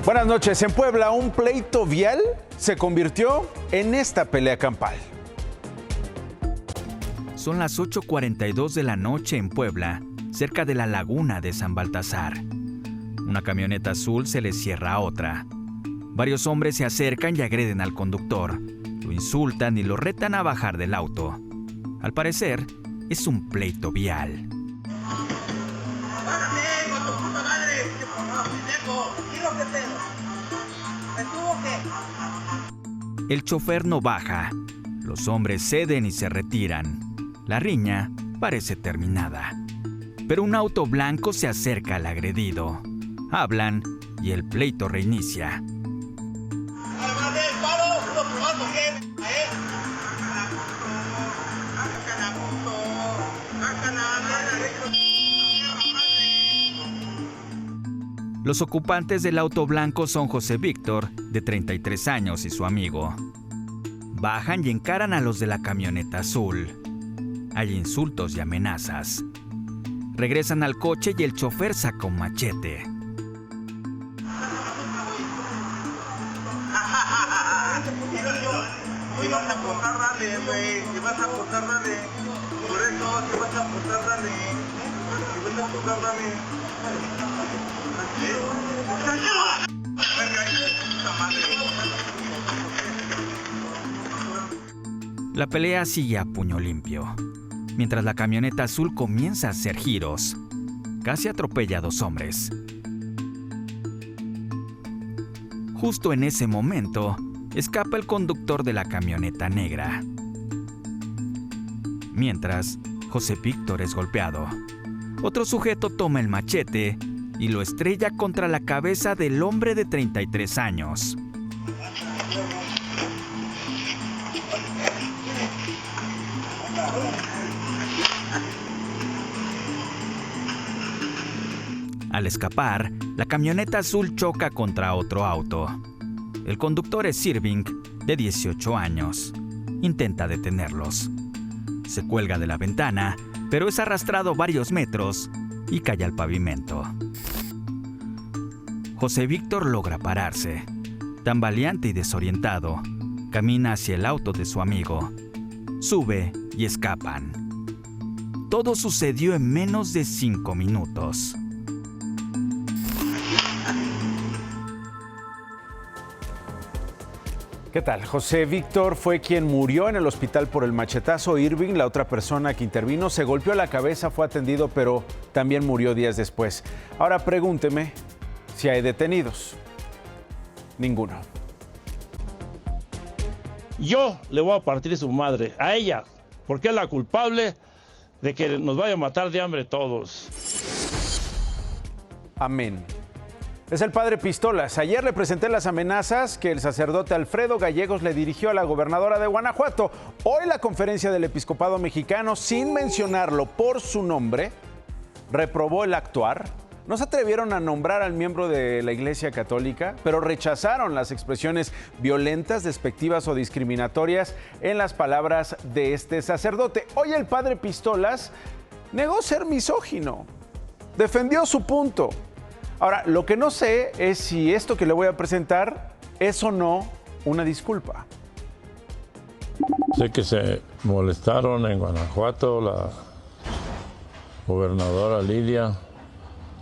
Buenas noches. En Puebla, un pleito vial se convirtió en esta pelea campal. Son las 8:42 de la noche en Puebla, cerca de la laguna de San Baltasar. Una camioneta azul se le cierra a otra. Varios hombres se acercan y agreden al conductor. Lo insultan y lo retan a bajar del auto. Al parecer, es un pleito vial. El chofer no baja. Los hombres ceden y se retiran. La riña parece terminada. Pero un auto blanco se acerca al agredido. Hablan y el pleito reinicia. Los ocupantes del auto blanco son José Víctor, de 33 años, y su amigo. Bajan y encaran a los de la camioneta azul. Hay insultos y amenazas. Regresan al coche y el chofer saca un machete. La pelea sigue a puño limpio, mientras la camioneta azul comienza a hacer giros. Casi atropella a dos hombres. Justo en ese momento, escapa el conductor de la camioneta negra. Mientras, José Víctor es golpeado. Otro sujeto toma el machete y lo estrella contra la cabeza del hombre de 33 años. Al escapar, la camioneta azul choca contra otro auto. El conductor es Irving, de 18 años. Intenta detenerlos. Se cuelga de la ventana, pero es arrastrado varios metros y cae al pavimento. José Víctor logra pararse. Tambaleante y desorientado, camina hacia el auto de su amigo. Sube y escapan. Todo sucedió en menos de 5 minutos. ¿Qué tal? José Víctor fue quien murió en el hospital por el machetazo. Irving, la otra persona que intervino, se golpeó la cabeza, fue atendido, pero también murió días después. Ahora pregúnteme si hay detenidos. Ninguno. Yo le voy a partir su madre, a ella, porque es la culpable de que nos vaya a matar de hambre todos. Amén. Es el padre Pistolas. Ayer le presenté las amenazas que el sacerdote Alfredo Gallegos le dirigió a la gobernadora de Guanajuato. Hoy la conferencia del episcopado mexicano, sin mencionarlo por su nombre, reprobó el actuar. No se atrevieron a nombrar al miembro de la Iglesia Católica, pero rechazaron las expresiones violentas, despectivas o discriminatorias en las palabras de este sacerdote. Hoy el padre Pistolas negó ser misógino. Defendió su punto. Ahora, lo que no sé es si esto que le voy a presentar es o no una disculpa. Sé que se molestaron en Guanajuato la gobernadora Lidia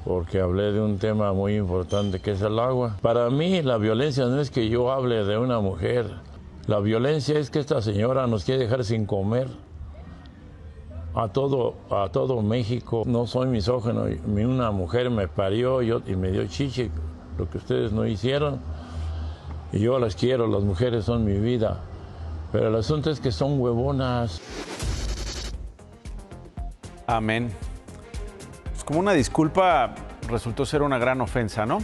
porque hablé de un tema muy importante que es el agua. Para mí la violencia no es que yo hable de una mujer. La violencia es que esta señora nos quiere dejar sin comer. A todo México. No soy misógino. Una mujer me parió y me dio chiche, lo que ustedes no hicieron. Y yo las quiero, las mujeres son mi vida. Pero el asunto es que son huevonas. Amén. Pues como una disculpa, resultó ser una gran ofensa, ¿no?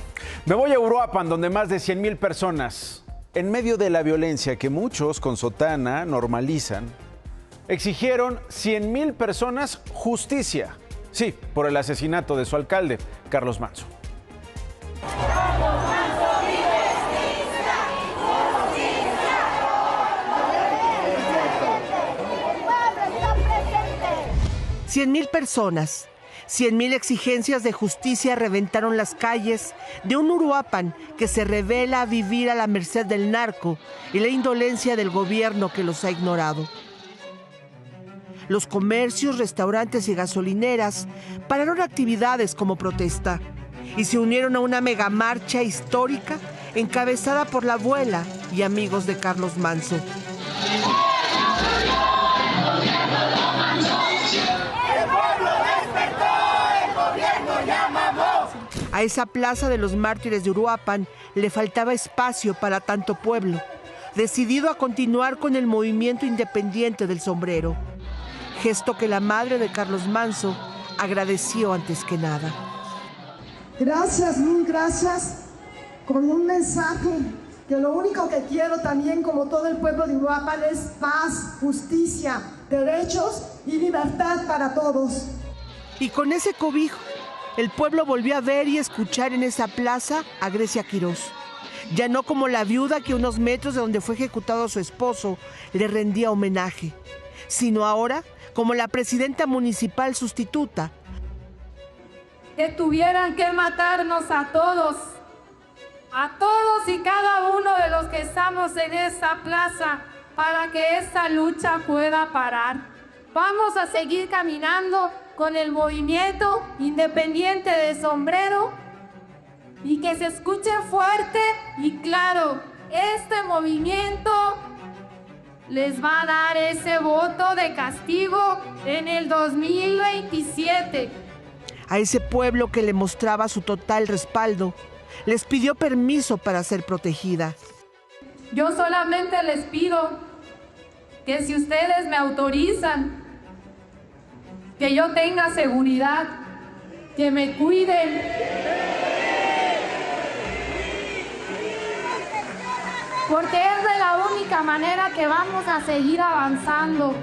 Me voy a Uruapan, donde más de 100,000 personas, en medio de la violencia que muchos con sotana normalizan, exigieron 100,000 personas justicia. Sí, por el asesinato de su alcalde, Carlos Manzo. ¡100,000 personas 100,000 exigencias de justicia reventaron las calles de un Uruapan que se revela vivir a la merced del narco y la indolencia del gobierno que los ha ignorado. Los comercios, restaurantes y gasolineras pararon actividades como protesta y se unieron a una megamarcha histórica encabezada por la abuela y amigos de Carlos Manzo. A esa plaza de los mártires de Uruapan le faltaba espacio para tanto pueblo, decidido a continuar con el movimiento independiente del sombrero, gesto que la madre de Carlos Manzo agradeció antes que nada. Gracias, mil gracias, con un mensaje que lo único que quiero también, como todo el pueblo de Uruapan, es paz, justicia, derechos y libertad para todos. Y con ese cobijo, el pueblo volvió a ver y escuchar en esa plaza a Grecia Quirós, ya no como la viuda que a unos metros de donde fue ejecutado su esposo le rendía homenaje, sino ahora como la presidenta municipal sustituta. Que tuvieran que matarnos a todos y cada uno de los que estamos en esta plaza para que esta lucha pueda parar. Vamos a seguir caminando con el movimiento independiente de Sombrero y que se escuche fuerte y claro, este movimiento les va a dar ese voto de castigo en el 2027. A ese pueblo que le mostraba su total respaldo, les pidió permiso para ser protegida. Yo solamente les pido que si ustedes me autorizan, que yo tenga seguridad, que me cuiden. Porque es de la única manera que vamos a seguir avanzando.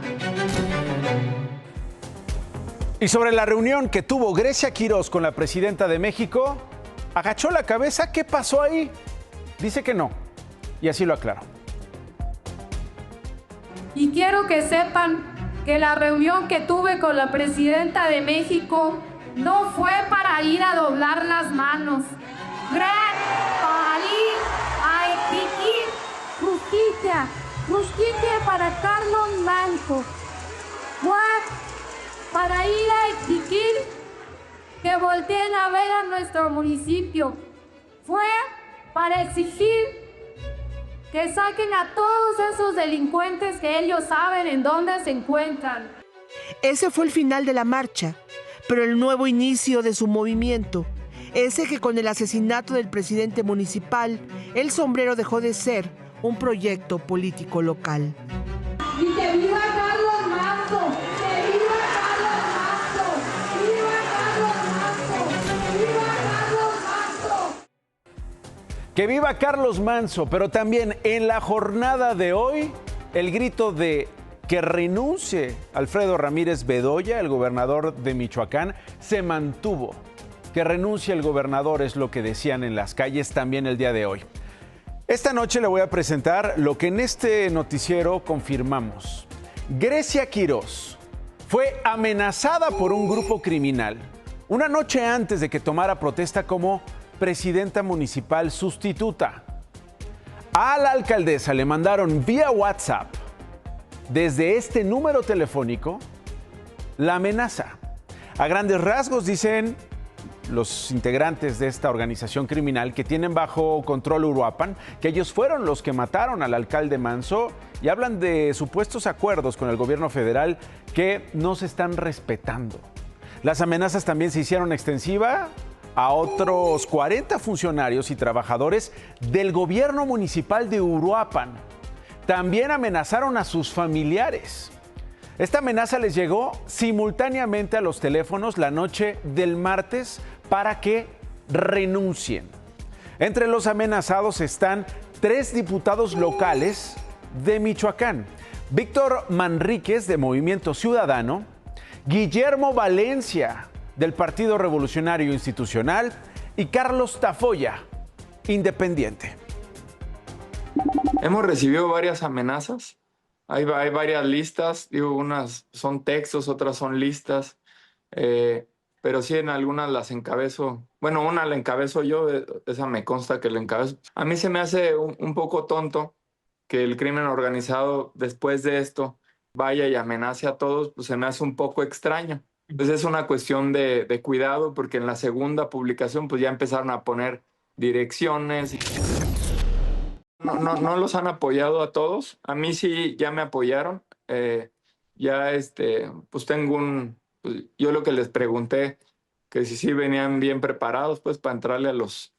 Y sobre la reunión que tuvo Grecia Quirós con la presidenta de México, agachó la cabeza. ¿Qué pasó ahí? Dice que no, y así lo aclaró. Y quiero que sepan que la reunión que tuve con la presidenta de México no fue para ir a doblar las manos. Justicia, justicia para Carlos Manzo. Para ir a exigir que volteen a ver a nuestro municipio. Fue para exigir que saquen a todos esos delincuentes que ellos saben en dónde se encuentran. Ese fue el final de la marcha, pero el nuevo inicio de su movimiento. Ese que con el asesinato del presidente municipal, el Sombrero dejó de ser un proyecto político local. Y que viva Carlos Manzo, que viva Carlos Manzo, viva Carlos Manzo, viva Carlos Manzo. Que viva Carlos Manzo, pero también en la jornada de hoy, el grito de que renuncie Alfredo Ramírez Bedoya, el gobernador de Michoacán, se mantuvo. Que renuncie el gobernador es lo que decían en las calles también el día de hoy. Esta noche le voy a presentar lo que en este noticiero confirmamos. Grecia Quirós fue amenazada por un grupo criminal una noche antes de que tomara protesta como presidenta municipal sustituta. A la alcaldesa le mandaron vía WhatsApp, desde este número telefónico, la amenaza. A grandes rasgos dicen los integrantes de esta organización criminal que tienen bajo control Uruapan, que ellos fueron los que mataron al alcalde Manzo y hablan de supuestos acuerdos con el gobierno federal que no se están respetando. Las amenazas también se hicieron extensiva a otros 40 funcionarios y trabajadores del gobierno municipal de Uruapan. También amenazaron a sus familiares. Esta amenaza les llegó simultáneamente a los teléfonos la noche del martes para que renuncien. Entre los amenazados están 3 diputados locales de Michoacán: Víctor Manríquez, de Movimiento Ciudadano; Guillermo Valencia, del Partido Revolucionario Institucional; y Carlos Tafoya, independiente. Hemos recibido varias amenazas. Hay varias listas, digo, unas son textos, otras son listas. pero sí en algunas las encabezo. Bueno, una la encabezo yo, esa me consta que la encabezo. A mí se me hace un poco tonto que el crimen organizado después de esto vaya y amenace a todos, pues se me hace un poco extraño. Entonces es una cuestión de cuidado, porque en la segunda publicación pues ya empezaron a poner direcciones. No los han apoyado a todos. A mí sí ya me apoyaron. Pues tengo pues, yo lo que les pregunté, que si sí venían bien preparados pues para entrarle a los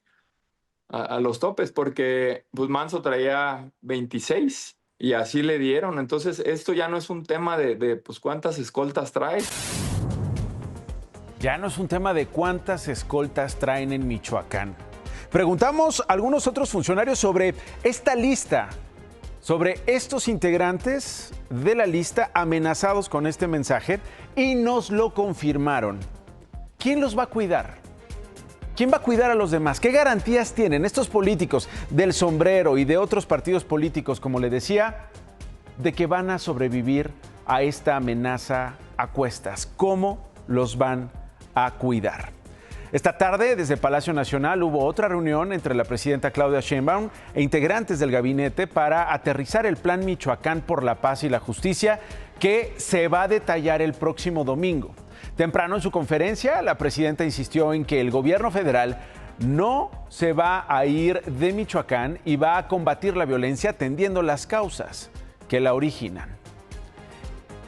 topes, porque pues Manso traía 26 y así le dieron. Entonces esto ya no es un tema de pues cuántas escoltas traes. Ya no es un tema de cuántas escoltas traen en Michoacán. Preguntamos a algunos otros funcionarios sobre esta lista, sobre estos integrantes de la lista amenazados con este mensaje, y nos lo confirmaron. ¿Quién los va a cuidar? ¿Quién va a cuidar a los demás? ¿Qué garantías tienen estos políticos del sombrero y de otros partidos políticos, como le decía, de que van a sobrevivir a esta amenaza a cuestas? ¿Cómo los van a cuidar? Esta tarde, desde Palacio Nacional, hubo otra reunión entre la presidenta Claudia Sheinbaum e integrantes del gabinete para aterrizar el Plan Michoacán por la Paz y la Justicia, que se va a detallar el próximo domingo. Temprano en su conferencia, la presidenta insistió en que el gobierno federal no se va a ir de Michoacán y va a combatir la violencia atendiendo las causas que la originan.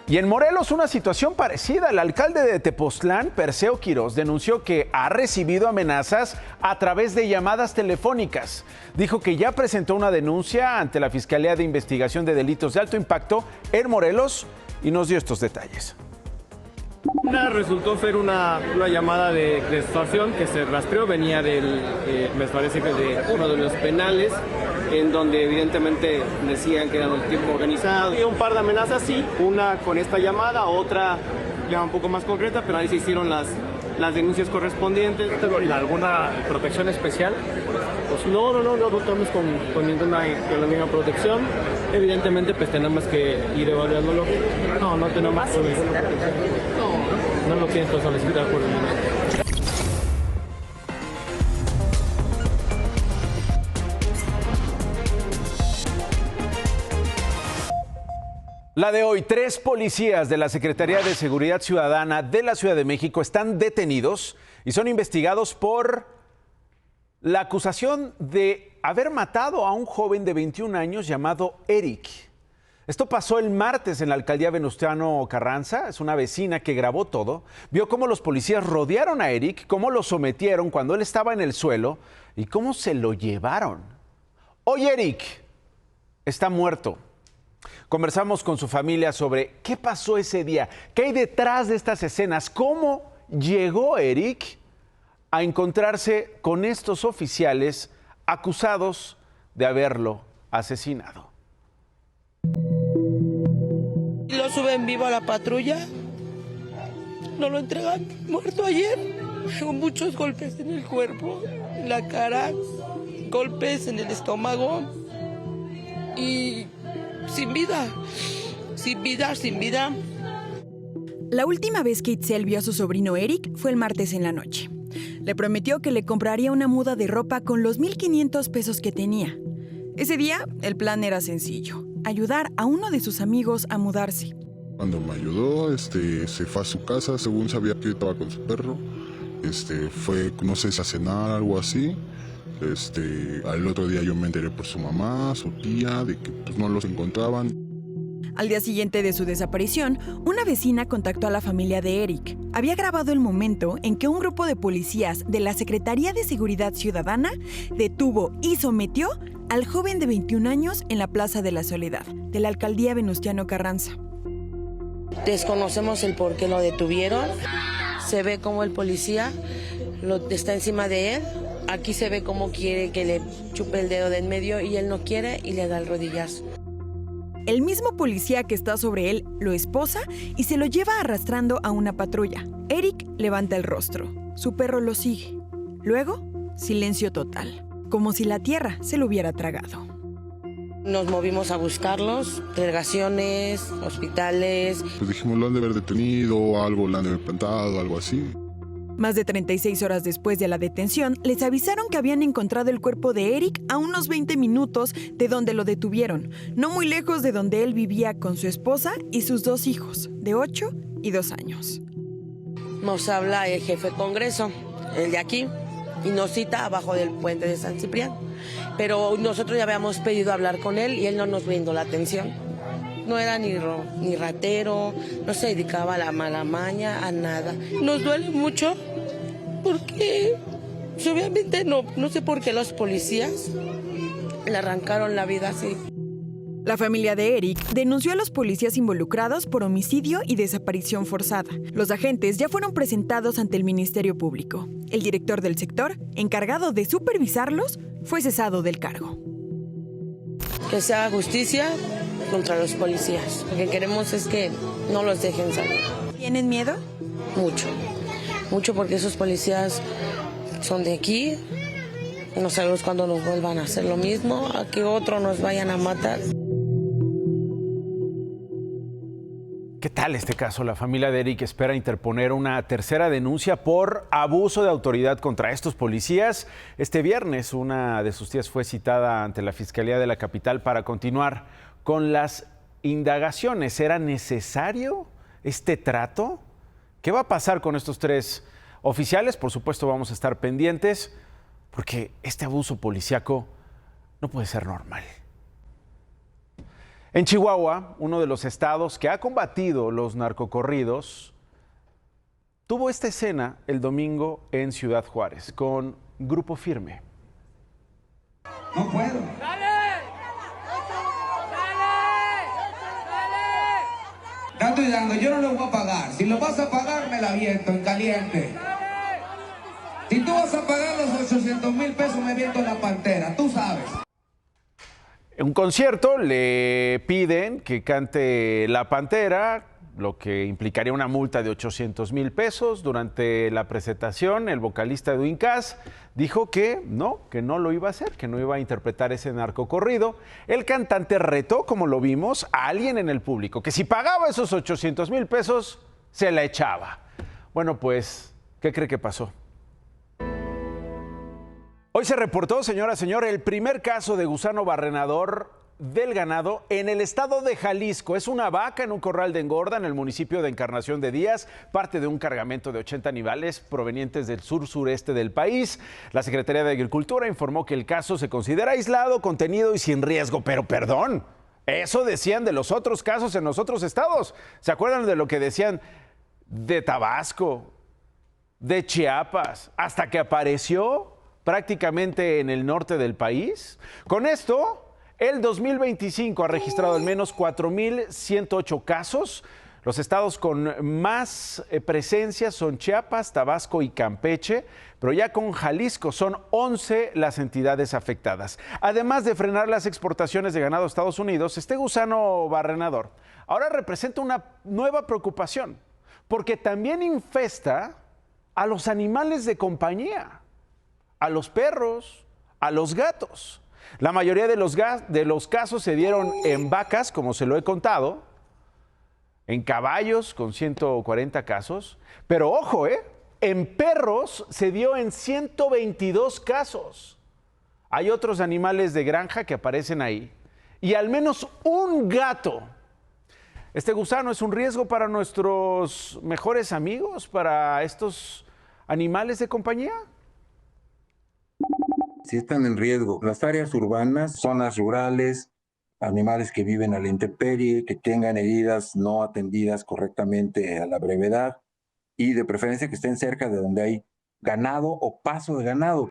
Y en Morelos, una situación parecida. El alcalde de Tepoztlán, Perseo Quirós, denunció que ha recibido amenazas a través de llamadas telefónicas. Dijo que ya presentó una denuncia ante la Fiscalía de Investigación de Delitos de Alto Impacto en Morelos y nos dio estos detalles. Resultó ser una llamada de extorsión que se rastreó, venía me parece que de uno de los penales, en donde evidentemente decían que era un tipo organizado. Y un par de amenazas, sí, una con esta llamada, otra ya un poco más concreta, pero ahí se hicieron las denuncias correspondientes. ¿Alguna protección especial? Pues no estamos con ninguna protección. Evidentemente pues tenemos que ir evaluándolo. No tenemos más ninguna protección. No lo pienso solicitar por el momento. La de hoy, 3 policías de la Secretaría de Seguridad Ciudadana de la Ciudad de México están detenidos y son investigados por la acusación de haber matado a un joven de 21 años llamado Eric. Esto pasó el martes en la alcaldía Venustiano Carranza. Es una vecina que grabó todo. Vio cómo los policías rodearon a Eric, cómo lo sometieron cuando él estaba en el suelo y cómo se lo llevaron. Hoy Eric está muerto. Conversamos con su familia sobre qué pasó ese día, qué hay detrás de estas escenas, cómo llegó Eric a encontrarse con estos oficiales acusados de haberlo asesinado. Lo suben vivo a la patrulla, no lo entregan muerto ayer, con muchos golpes en el cuerpo, en la cara, golpes en el estómago y sin vida. La última vez que Itzel vio a su sobrino Eric fue el martes en la noche. Le prometió que le compraría una muda de ropa con los 1,500 pesos que tenía. Ese día, el plan era sencillo: ayudar a uno de sus amigos a mudarse. Cuando me ayudó, se fue a su casa, según sabía que estaba con su perro. Fue, no sé, a cenar, algo así. Al otro día yo me enteré por su mamá, su tía, de que pues, no los encontraban. Al día siguiente de su desaparición, una vecina contactó a la familia de Eric. Había grabado el momento en que un grupo de policías de la Secretaría de Seguridad Ciudadana detuvo y sometió al joven de 21 años en la Plaza de la Soledad, de la alcaldía Venustiano Carranza. Desconocemos el por qué lo detuvieron. Se ve como el policía está encima de él. Aquí se ve cómo quiere que le chupe el dedo de en medio y él no quiere y le da el rodillazo. El mismo policía que está sobre él lo esposa y se lo lleva arrastrando a una patrulla. Eric levanta el rostro. Su perro lo sigue. Luego, silencio total, como si la tierra se lo hubiera tragado. Nos movimos a buscarlos, delegaciones, hospitales. Pues dijimos, lo han de haber detenido, algo, lo han de haber plantado, algo así. Más de 36 horas después de la detención, les avisaron que habían encontrado el cuerpo de Eric a unos 20 minutos de donde lo detuvieron, no muy lejos de donde él vivía con su esposa y sus 2 hijos, de 8 y 2 años. Nos habla el jefe de Congreso, el de aquí, y nos cita abajo del puente de San Ciprián. Pero nosotros ya habíamos pedido hablar con él y él no nos brindó la atención. No era ni ratero, no se dedicaba a la mala maña, a nada. Nos duele mucho porque obviamente no sé por qué los policías le arrancaron la vida así. La familia de Eric denunció a los policías involucrados por homicidio y desaparición forzada. Los agentes ya fueron presentados ante el Ministerio Público. El director del sector, encargado de supervisarlos, fue cesado del cargo. Que se haga justicia contra los policías. Lo que queremos es que no los dejen salir. ¿Tienen miedo? Mucho porque esos policías son de aquí. No sabemos cuándo nos vuelvan a hacer lo mismo, a que otros nos vayan a matar. ¿Qué tal este caso? La familia de Eric espera interponer una tercera denuncia por abuso de autoridad contra estos policías. Este viernes, una de sus tías fue citada ante la Fiscalía de la capital para continuar con las indagaciones. ¿Era necesario este trato? ¿Qué va a pasar con estos 3 oficiales? Por supuesto, vamos a estar pendientes porque este abuso policíaco no puede ser normal. En Chihuahua, uno de los estados que ha combatido los narcocorridos, tuvo esta escena el domingo en Ciudad Juárez con Grupo Firme. No puedo. Dando y dando, yo no lo voy a pagar. Si lo vas a pagar, me la aviento en caliente. Si tú vas a pagar los 800,000 pesos, me aviento en la Pantera, tú sabes. En un concierto le piden que cante La Pantera, lo que implicaría una multa de 800,000 pesos. Durante la presentación, el vocalista Edwin Cass dijo que no lo iba a hacer, que no iba a interpretar ese narcocorrido. El cantante retó, como lo vimos, a alguien en el público, que si pagaba esos 800,000 pesos, se la echaba. Bueno, pues, ¿qué cree que pasó? Hoy se reportó, señora, señor, el primer caso de gusano barrenador del ganado en el estado de Jalisco. Es una vaca en un corral de engorda en el municipio de Encarnación de Díaz, parte de un cargamento de 80 animales provenientes del sur-sureste del país. La Secretaría de Agricultura informó que el caso se considera aislado, contenido y sin riesgo. Pero perdón, eso decían de los otros casos en los otros estados. ¿Se acuerdan de lo que decían de Tabasco, de Chiapas, hasta que apareció prácticamente en el norte del país? Con esto, el 2025 ha registrado al menos 4,108 casos. Los estados con más presencia son Chiapas, Tabasco y Campeche, pero ya con Jalisco son 11 las entidades afectadas. Además de frenar las exportaciones de ganado a Estados Unidos, este gusano barrenador ahora representa una nueva preocupación, porque también infesta a los animales de compañía, a los perros, a los gatos. La mayoría de los casos se dieron en vacas, como se lo he contado, en caballos con 140 casos, pero ojo, en perros se dio en 122 casos. Hay otros animales de granja que aparecen ahí y al menos un gato. Este gusano es un riesgo para nuestros mejores amigos, para estos animales de compañía. Sí están en riesgo las áreas urbanas, zonas rurales, animales que viven a la intemperie, que tengan heridas no atendidas correctamente a la brevedad y de preferencia que estén cerca de donde hay ganado o paso de ganado.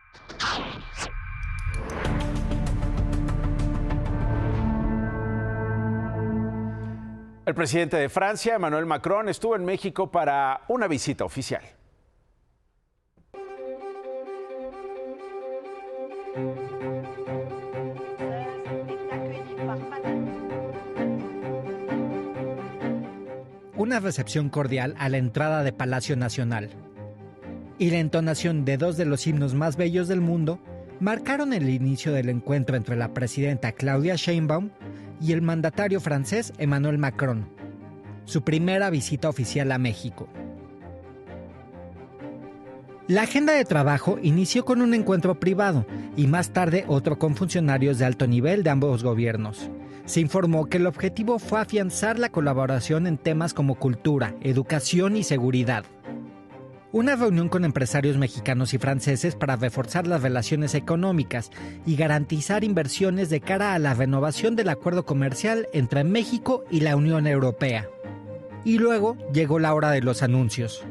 El presidente de Francia, Emmanuel Macron, estuvo en México para una visita oficial. Una recepción cordial a la entrada de Palacio Nacional y la entonación de 2 de los himnos más bellos del mundo marcaron el inicio del encuentro entre la presidenta Claudia Sheinbaum y el mandatario francés Emmanuel Macron, su primera visita oficial a México. La agenda de trabajo inició con un encuentro privado y más tarde otro con funcionarios de alto nivel de ambos gobiernos. Se informó que el objetivo fue afianzar la colaboración en temas como cultura, educación y seguridad. Una reunión con empresarios mexicanos y franceses para reforzar las relaciones económicas y garantizar inversiones de cara a la renovación del acuerdo comercial entre México y la Unión Europea. Y luego llegó la hora de los anuncios.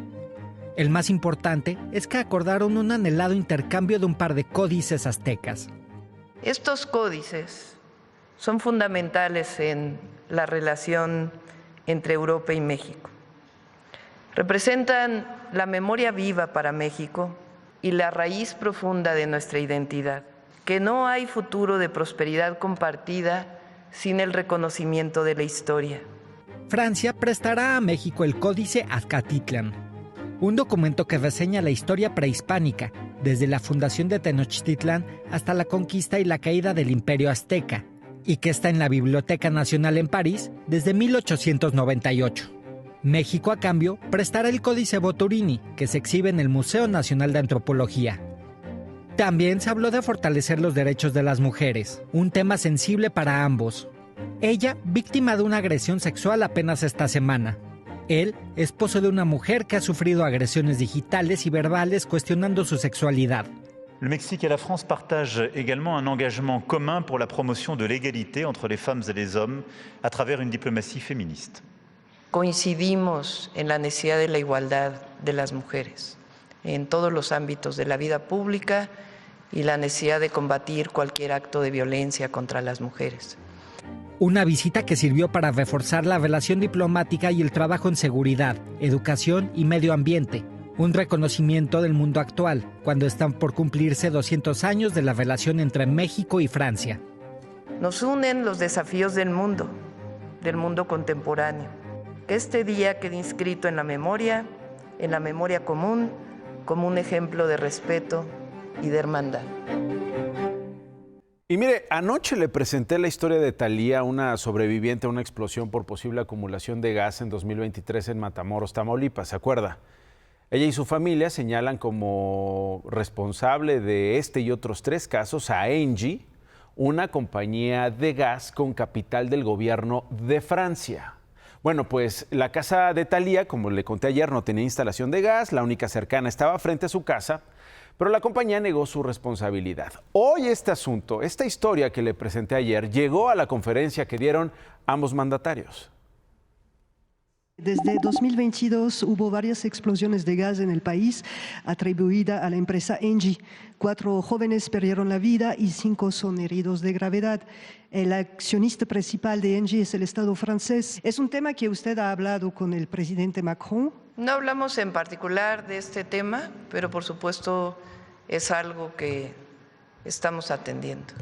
El más importante es que acordaron un anhelado intercambio de un par de códices aztecas. Estos códices son fundamentales en la relación entre Europa y México. Representan la memoria viva para México y la raíz profunda de nuestra identidad, que no hay futuro de prosperidad compartida sin el reconocimiento de la historia. Francia prestará a México el Códice Azcatitlán, un documento que reseña la historia prehispánica, desde la fundación de Tenochtitlán hasta la conquista y la caída del Imperio Azteca, y que está en la Biblioteca Nacional en París desde 1898. México, a cambio, prestará el Códice Boturini, que se exhibe en el Museo Nacional de Antropología. También se habló de fortalecer los derechos de las mujeres, un tema sensible para ambos. Ella, víctima de una agresión sexual apenas esta semana. Él, esposo de una mujer que ha sufrido agresiones digitales y verbales cuestionando su sexualidad. Le Mexique et la France partagent également un engagement commun pour la promotion de l'égalité entre les femmes et les hommes à travers une diplomatie féministe. Coincidimos en la necesidad de la igualdad de las mujeres en todos los ámbitos de la vida pública y la necesidad de combatir cualquier acto de violencia contra las mujeres. Una visita que sirvió para reforzar la relación diplomática y el trabajo en seguridad, educación y medio ambiente. Un reconocimiento del mundo actual, cuando están por cumplirse 200 años de la relación entre México y Francia. Nos unen los desafíos del mundo contemporáneo. Que este día quede inscrito en la memoria común, como un ejemplo de respeto y de hermandad. Y mire, anoche le presenté la historia de Thalía, una sobreviviente a una explosión por posible acumulación de gas en 2023 en Matamoros, Tamaulipas, ¿se acuerda? Ella y su familia señalan como responsable de este y otros 3 casos a Engie, una compañía de gas con capital del gobierno de Francia. Bueno, pues la casa de Thalía, como le conté ayer, no tenía instalación de gas, la única cercana estaba frente a su casa, pero la compañía negó su responsabilidad. Hoy este asunto, esta historia que le presenté ayer, llegó a la conferencia que dieron ambos mandatarios. Desde 2022 hubo varias explosiones de gas en el país atribuida a la empresa Engie. 4 jóvenes perdieron la vida y 5 son heridos de gravedad. El accionista principal de Engie es el Estado francés. ¿Es un tema que usted ha hablado con el presidente Macron? No hablamos en particular de este tema, pero por supuesto es algo que estamos atendiendo.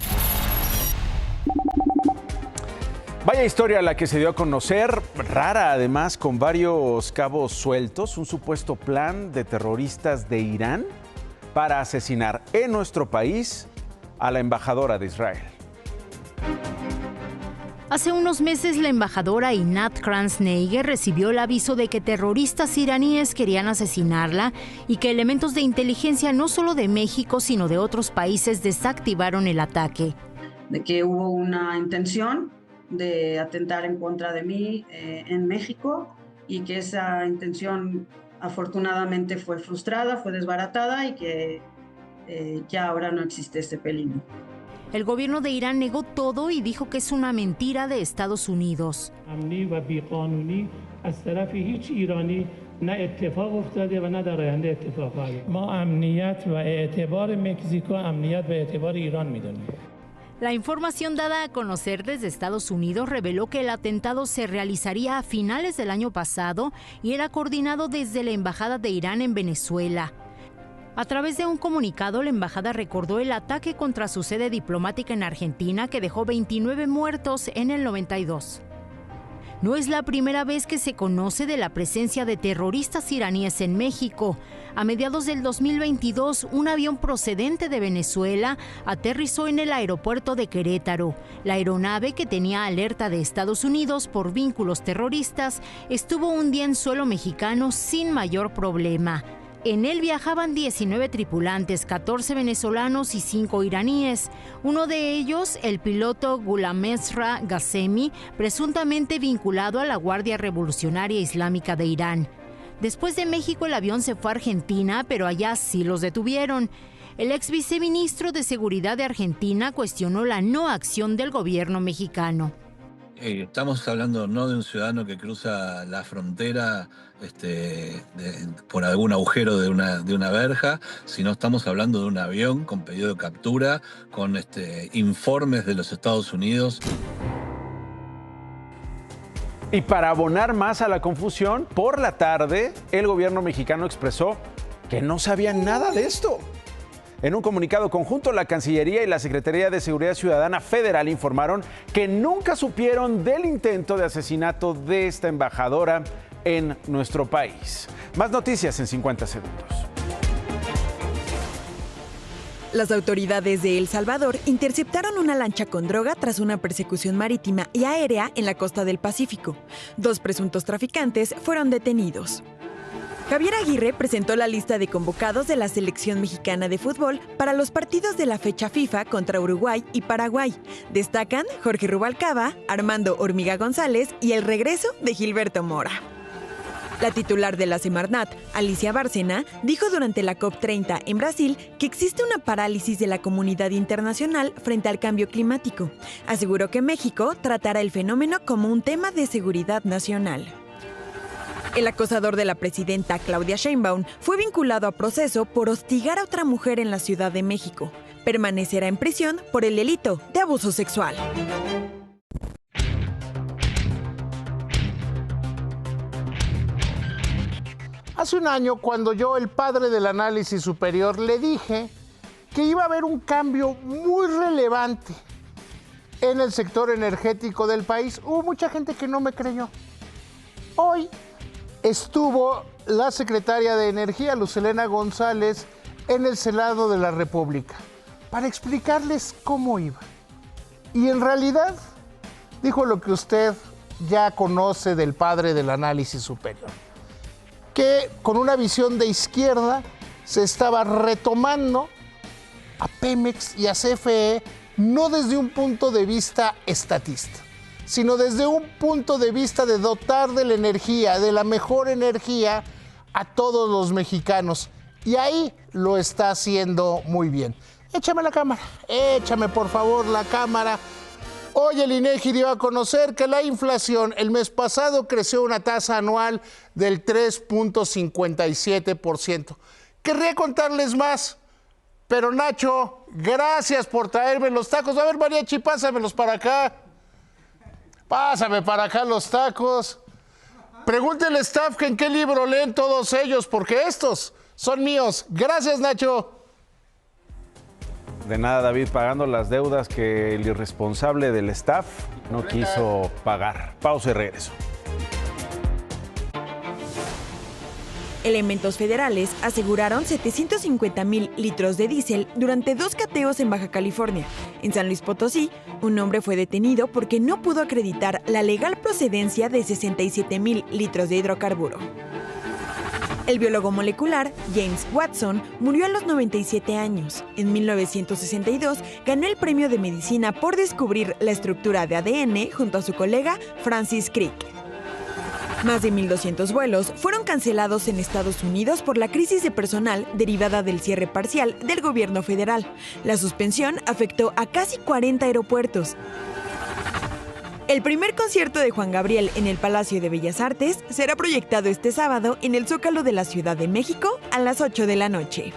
Vaya historia la que se dio a conocer, rara además, con varios cabos sueltos, un supuesto plan de terroristas de Irán para asesinar en nuestro país a la embajadora de Israel. Hace unos meses la embajadora Einat Kranz-Neiger recibió el aviso de que terroristas iraníes querían asesinarla y que elementos de inteligencia no solo de México sino de otros países desactivaron el ataque. De que hubo una intención de atentar en contra de mí en México y que esa intención afortunadamente fue frustrada, fue desbaratada y que ya ahora no existe este peligro. El gobierno de Irán negó todo y dijo que es una mentira de Estados Unidos. La información dada a conocer desde Estados Unidos reveló que el atentado se realizaría a finales del año pasado y era coordinado desde la Embajada de Irán en Venezuela. A través de un comunicado, la embajada recordó el ataque contra su sede diplomática en Argentina que dejó 29 muertos en el 92. No es la primera vez que se conoce de la presencia de terroristas iraníes en México. A mediados del 2022, un avión procedente de Venezuela aterrizó en el aeropuerto de Querétaro. La aeronave, que tenía alerta de Estados Unidos por vínculos terroristas, estuvo un día en suelo mexicano sin mayor problema. En él viajaban 19 tripulantes, 14 venezolanos y 5 iraníes. Uno de ellos, el piloto Ghulamesra Ghasemi, presuntamente vinculado a la Guardia Revolucionaria Islámica de Irán. Después de México, el avión se fue a Argentina, pero allá sí los detuvieron. El ex viceministro de Seguridad de Argentina cuestionó la no acción del gobierno mexicano. Estamos hablando no de un ciudadano que cruza la frontera por algún agujero de una verja, sino estamos hablando de un avión con pedido de captura, con informes de los Estados Unidos. Y para abonar más a la confusión, por la tarde, el gobierno mexicano expresó que no sabía nada de esto. En un comunicado conjunto, la Cancillería y la Secretaría de Seguridad Ciudadana Federal informaron que nunca supieron del intento de asesinato de esta embajadora en nuestro país. Más noticias en 50 segundos. Las autoridades de El Salvador interceptaron una lancha con droga tras una persecución marítima y aérea en la costa del Pacífico. 2 presuntos traficantes fueron detenidos. Javier Aguirre presentó la lista de convocados de la selección mexicana de fútbol para los partidos de la fecha FIFA contra Uruguay y Paraguay. Destacan Jorge Rubalcaba, Armando Hormiga González y el regreso de Gilberto Mora. La titular de la Semarnat, Alicia Bárcena, dijo durante la COP30 en Brasil que existe una parálisis de la comunidad internacional frente al cambio climático. Aseguró que México tratará el fenómeno como un tema de seguridad nacional. El acosador de la presidenta Claudia Sheinbaum fue vinculado a proceso por hostigar a otra mujer en la Ciudad de México. Permanecerá en prisión por el delito de abuso sexual. Hace un año, cuando yo, el padre del análisis superior, le dije que iba a haber un cambio muy relevante en el sector energético del país, hubo mucha gente que no me creyó. Hoy estuvo la secretaria de Energía, Luz Helena González, en el Senado de la República para explicarles cómo iba. Y en realidad dijo lo que usted ya conoce del padre del análisis superior, que con una visión de izquierda se estaba retomando a Pemex y a CFE no desde un punto de vista estatista, sino desde un punto de vista de dotar de la energía, de la mejor energía a todos los mexicanos. Y ahí lo está haciendo muy bien. Échame la cámara, échame por favor la cámara. Hoy el INEGI dio a conocer que la inflación el mes pasado creció una tasa anual del 3.57%. Querría contarles más, pero Nacho, gracias por traerme los tacos. A ver, Mariachi, pásamelos para acá. Pásame para acá los tacos. Pregúntele al staff que en qué libro leen todos ellos, porque estos son míos. Gracias, Nacho. De nada, David, pagando las deudas que el irresponsable del staff no quiso pagar. Pausa y regreso. Elementos federales aseguraron 750,000 litros de diésel durante 2 cateos en Baja California. En San Luis Potosí, un hombre fue detenido porque no pudo acreditar la legal procedencia de 67,000 litros de hidrocarburo. El biólogo molecular James Watson murió a los 97 años. En 1962 ganó el premio de medicina por descubrir la estructura de ADN junto a su colega Francis Crick. Más de 1,200 vuelos fueron cancelados en Estados Unidos por la crisis de personal derivada del cierre parcial del gobierno federal. La suspensión afectó a casi 40 aeropuertos. El primer concierto de Juan Gabriel en el Palacio de Bellas Artes será proyectado este sábado en el Zócalo de la Ciudad de México a las 8 de la noche.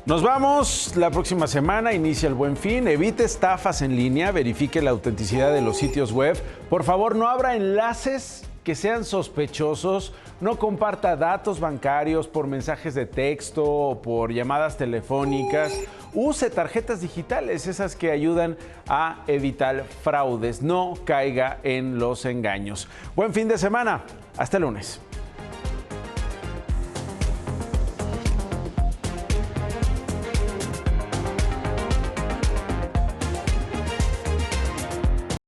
Nos vamos. La próxima semana inicia el Buen Fin. Evite estafas en línea, verifique la autenticidad de los sitios web. Por favor, no abra enlaces que sean sospechosos. No comparta datos bancarios por mensajes de texto o por llamadas telefónicas. Use tarjetas digitales, esas que ayudan a evitar fraudes. No caiga en los engaños. Buen fin de semana. Hasta el lunes.